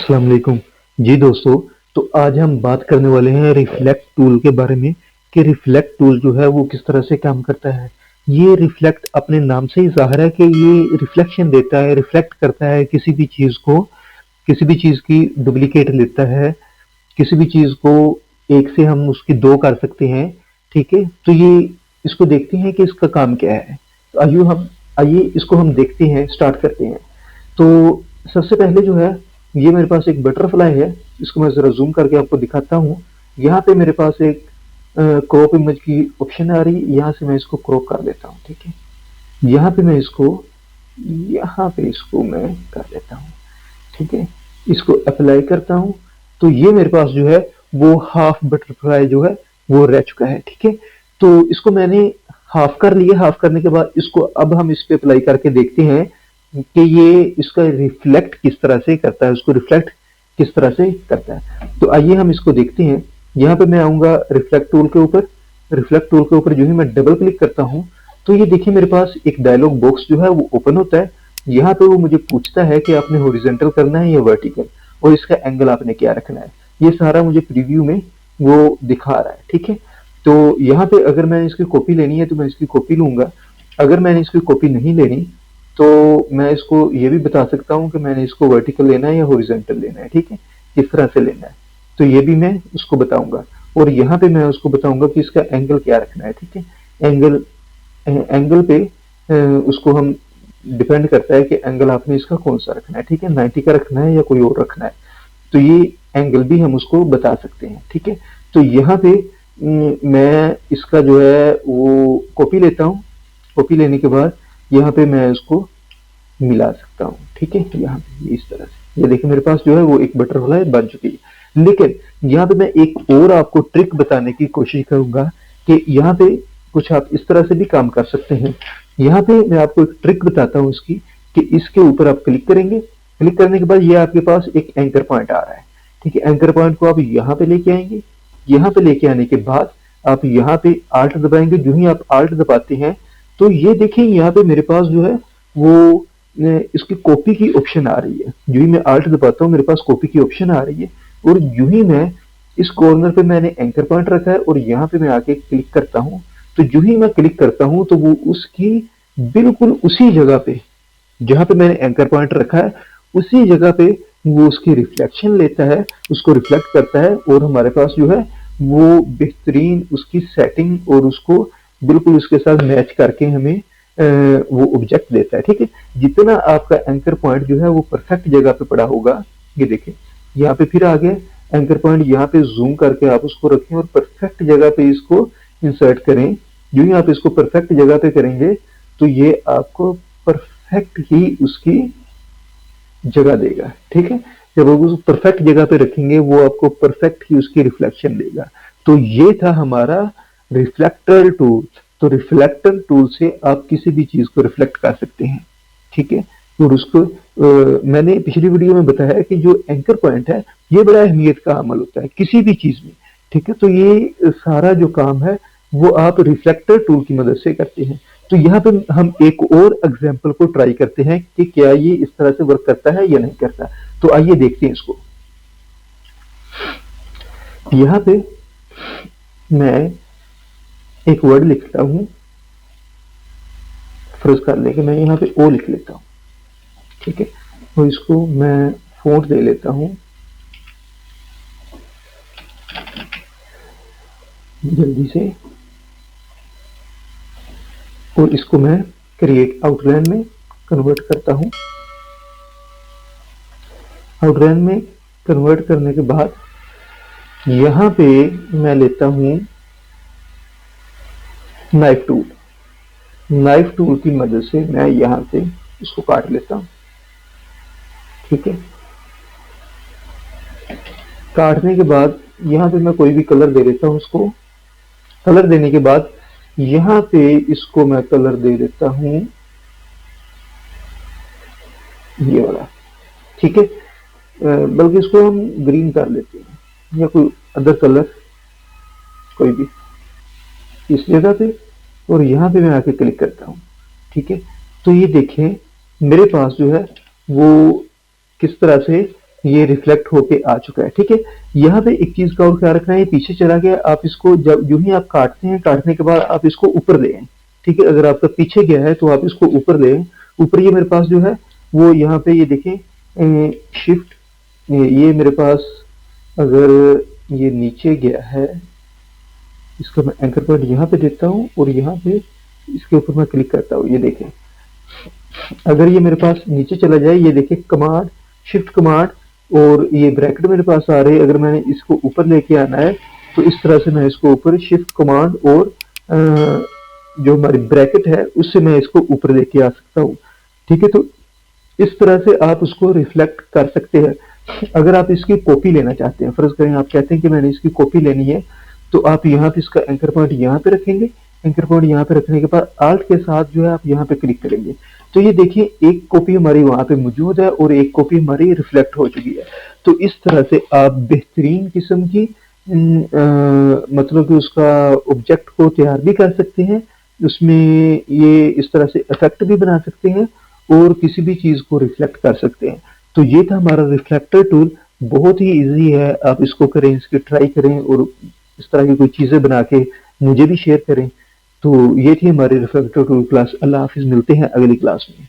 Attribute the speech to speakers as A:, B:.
A: अस्सलाम वालेकुम। जी दोस्तों, तो आज हम बात करने वाले हैं रिफ्लेक्ट टूल के बारे में कि रिफ्लेक्ट टूल जो है वो किस तरह से काम करता है। ये रिफ्लेक्ट अपने नाम से ही ज़ाहिर है कि ये रिफ्लेक्शन देता है, रिफ्लेक्ट करता है किसी भी चीज़ को, किसी भी चीज़ की डुप्लीकेट लेता है, किसी भी चीज़ को एक से हम उसकी दो कर सकते हैं, ठीक है? तो ये इसको देखते हैं कि इसका काम क्या है। तो आइए इसको हम देखते हैं, स्टार्ट करते हैं। तो सबसे पहले जो है ये मेरे पास एक बटरफ्लाई है, इसको मैं ज़रा ज़ूम करके आपको दिखाता हूँ। यहाँ पे मेरे पास एक क्रॉप इमेज की ऑप्शन आ रही है, यहाँ से मैं इसको क्रॉप कर लेता हूँ, ठीक है। यहाँ पे इसको मैं कर लेता हूँ, ठीक है। इसको अप्लाई करता हूँ, तो ये मेरे पास जो है वो हाफ बटरफ्लाई जो है वो रह चुका है, ठीक है। तो इसको मैंने हाफ कर लिया, हाफ करने के बाद इसको अब हम इस पे अप्लाई करके देखते हैं कि ये इसका रिफ्लेक्ट किस तरह से करता है, उसको रिफ्लेक्ट किस तरह से करता है। तो आइए हम इसको देखते हैं। यहाँ पे मैं आऊंगा रिफ्लेक्ट टूल के ऊपर। रिफ्लेक्ट टूल के ऊपर जो ही मैं डबल क्लिक करता हूँ, तो ये देखिए मेरे पास एक डायलॉग बॉक्स जो है वो ओपन होता है। यहाँ पे वो मुझे पूछता है कि आपने हॉरिजॉन्टल करना है या वर्टिकल, और इसका एंगल आपने क्या रखना है। ये सारा मुझे प्रीव्यू में वो दिखा रहा है, ठीक है। तो यहाँ पे अगर मैंने इसकी कॉपी लेनी है तो मैं इसकी कॉपी लूंगा। अगर मैंने इसकी कॉपी नहीं लेनी तो मैं इसको ये भी बता सकता हूँ कि मैंने इसको वर्टिकल लेना है या हॉरिजॉन्टल लेना है, ठीक है, किस तरह से लेना है। तो ये भी मैं उसको बताऊंगा, और यहाँ पे मैं उसको बताऊंगा कि इसका एंगल क्या रखना है, ठीक है। एंगल एंगल पे उसको हम डिपेंड करता है कि एंगल आपने इसका कौन सा रखना है, ठीक है, 90 का रखना है या कोई और रखना है। तो ये एंगल भी हम उसको बता सकते हैं, ठीक है। तो यहाँ पे मैं इसका जो है वो कॉपी लेता हूँ। कॉपी लेने के बाद यहाँ पे मैं इसको मिला सकता हूँ, ठीक है। यहाँ पे इस तरह से ये देखिए मेरे पास जो है वो एक बटरफ्लाई बन चुकी है। लेकिन यहाँ पे मैं एक और आपको ट्रिक बताने की कोशिश करूंगा कि यहाँ पे कुछ आप इस तरह से भी काम कर सकते हैं। यहाँ पे मैं आपको एक ट्रिक बताता हूँ इसकी, कि इसके ऊपर आप क्लिक करेंगे। क्लिक करने के बाद ये आपके पास एक एंकर पॉइंट आ रहा है, ठीक है। एंकर पॉइंट को आप यहाँ पे लेके आएंगे। यहाँ पे लेके आने के बाद आप यहाँ पे आल्ट दबाएंगे। जो ही आप आल्ट दबाते हैं तो ये देखिए यहाँ पे मेरे पास जो है वो इसकी कॉपी की ऑप्शन आ रही है। जो ही मैं आल्ट दबाता हूँ मेरे पास कॉपी की ऑप्शन आ रही है, और जो ही मैं इस कॉर्नर पे मैंने एंकर पॉइंट रखा है और यहाँ पे मैं आके क्लिक करता हूँ, तो जो ही मैं क्लिक करता हूँ तो वो उसकी बिल्कुल उसी जगह पे जहाँ पे मैंने एंकर पॉइंट रखा है उसी जगह पे वो उसकी रिफ्लेक्शन लेता है, उसको रिफ्लेक्ट करता है, और हमारे पास जो है वो बेहतरीन उसकी सेटिंग और उसको बिल्कुल उसके साथ मैच करके हमें वो ऑब्जेक्ट देता है, ठीक है। जितना आपका एंकर पॉइंट जो है वो परफेक्ट जगह पे पड़ा होगा, ये देखें यहाँ पे फिर आ गया एंकर पॉइंट। यहाँ पे जूम करके आप उसको रखें और परफेक्ट जगह पे इसको इंसर्ट करें। जो ही आप इसको परफेक्ट जगह पे करेंगे तो ये आपको परफेक्ट ही उसकी जगह देगा, ठीक है। जब आप उसको परफेक्ट जगह पे रखेंगे वो आपको परफेक्ट ही उसकी रिफ्लेक्शन देगा। तो ये था हमारा रिफ्लेक्टर टूल। तो रिफ्लेक्टर टूल से आप किसी भी चीज को रिफ्लेक्ट कर सकते हैं, ठीक है। और उसको मैंने पिछली वीडियो में बताया कि जो एंकर पॉइंट है ये बड़ा अहमियत का अमल होता है किसी भी चीज में, ठीक है। तो ये सारा जो काम है वो आप रिफ्लेक्टर टूल की मदद से करते हैं। तो यहाँ पे हम एक और एग्जाम्पल को ट्राई करते हैं कि क्या ये इस तरह से वर्क करता है या नहीं करता। तो आइए देखते हैं इसको। यहाँ पे मैं एक वर्ड लिखता हूँ, फर्ज कर लें कि मैं यहाँ पे ओ लिख लेता हूँ, ठीक है। तो इसको मैं फोंट दे लेता हूँ जल्दी से, और इसको मैं क्रिएट आउटलाइन में कन्वर्ट करता हूँ। आउटलाइन में कन्वर्ट करने के बाद यहाँ पे मैं लेता हूँ नाइफ टूल। नाइफ टूल की मदद से मैं यहाँ से इसको काट लेता हूँ, ठीक है। काटने के बाद यहाँ पे मैं कोई भी कलर दे देता हूँ उसको। कलर देने के बाद यहाँ पे इसको मैं कलर दे देता हूँ ये वाला, ठीक है। बल्कि इसको हम ग्रीन कर लेते हैं या कोई अदर कलर कोई भी इस जगह पे, और यहाँ पे मैं आके क्लिक करता हूँ, ठीक है। तो ये देखें मेरे पास जो है वो किस तरह से ये रिफ्लेक्ट होके आ चुका है, ठीक है। यहाँ पे एक चीज का और ख्याल रखना है, ये पीछे चला गया, आप इसको जब यूं ही आप काटते हैं, काटने के बाद आप इसको ऊपर ले आए, ठीक है। अगर आपका पीछे गया है तो आप इसको ऊपर ले आए। ऊपर ये मेरे पास जो है वो यहाँ पे ये देखें शिफ्ट, ये मेरे पास अगर ये नीचे गया है, इसका मैं एंकर पॉइंट यहाँ पे देता हूँ और यहाँ पे इसके ऊपर मैं क्लिक करता हूँ। ये देखें अगर ये मेरे पास नीचे चला जाए, ये देखें कमांड शिफ्ट कमांड और ये ब्रैकेट मेरे पास आ रहे हैं। अगर मैंने इसको ऊपर लेके आना है तो इस तरह से मैं इसको ऊपर शिफ्ट कमांड और जो हमारी ब्रैकेट है उससे मैं इसको ऊपर लेके आ सकता हूँ, ठीक है। तो इस तरह से आप उसको रिफ्लेक्ट कर सकते हैं। अगर आप इसकी कॉपी लेना चाहते हैं, फर्ज करें आप कहते हैं कि मैंने इसकी कॉपी लेनी है, तो आप यहाँ पे इसका एंकर पॉइंट यहाँ पे रखेंगे। एंकर पॉइंट यहाँ पे रखने के बाद आल्ट के साथ जो है आप यहाँ पे क्लिक करेंगे, तो ये देखिए एक कॉपी हमारी वहां पे मौजूद है और एक कॉपी हमारी रिफ्लेक्ट हो चुकी है। तो इस तरह से आप बेहतरीन किस्म की मतलब कि उसका ऑब्जेक्ट को तैयार भी कर सकते हैं, उसमें ये इस तरह से इफेक्ट भी बना सकते हैं और किसी भी चीज को रिफ्लेक्ट कर सकते हैं। तो ये था हमारा रिफ्लेक्टर टूल, बहुत ही इजी है, आप इसको करें, इसकी ट्राई करें और इस तरह की कोई चीजें बना के मुझे भी शेयर करें। तो ये थी हमारी रिफ्लेक्टर टूल क्लास। अल्लाह हाफिज, मिलते हैं अगली क्लास में।